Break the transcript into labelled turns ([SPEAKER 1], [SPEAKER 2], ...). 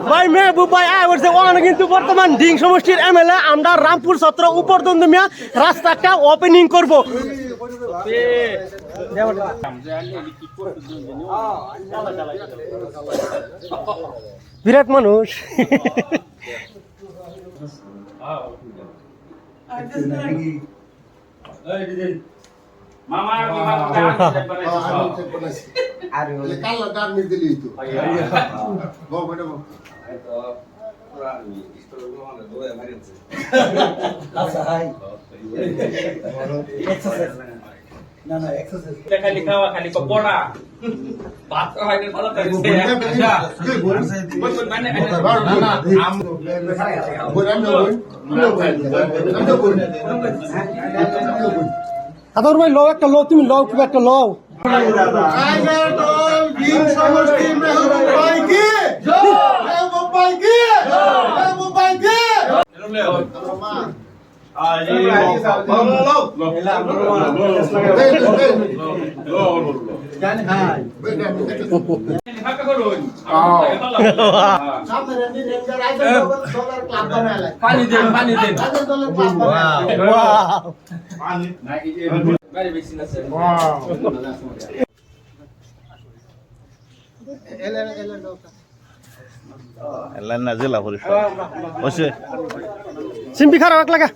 [SPEAKER 1] ভাই মেহবুব ভাই কিন্তু বর্তমান ডিং সমষ্টির এমএলএ আমরা রামপুর সত্র উপরদন্দ মিয়া রাস্তাটা ওপেনিং করব। বিরাট মানুষ
[SPEAKER 2] মামা আরে কাল গান নি দিলি তো গো বড় গো তো পুরা ইস্টোর মানে দোয়া মারিছে আচ্ছা হাই এক্সারসাইজ না না এক্সারসাইজ খালি খাওয়া খালি পড়া ভাত হয় না ভালো করে আচ্ছা বল মানে না না আম বল
[SPEAKER 1] আদর ভাই লও একটা লও, তুমি লও খুব একটা লও।
[SPEAKER 2] টাইগার দল ডিং সমষ্টি মেহবুব ভাই কি মেহবুব ভাই কি মেহবুব ভাই কি মা আরে জান হাই হাকা করুন সামনে রেঞ্জার আইছে ডলার ক্লাব বানালে পানি দেন ডলার ক্লাব বানালে
[SPEAKER 1] ওয়াও
[SPEAKER 2] পানি না এই যে গাড়ি বেশি আছে
[SPEAKER 1] ওয়াও
[SPEAKER 3] এলান না জেলা পরিষদ বসে
[SPEAKER 1] সিম্পি খারাপ এক লাগা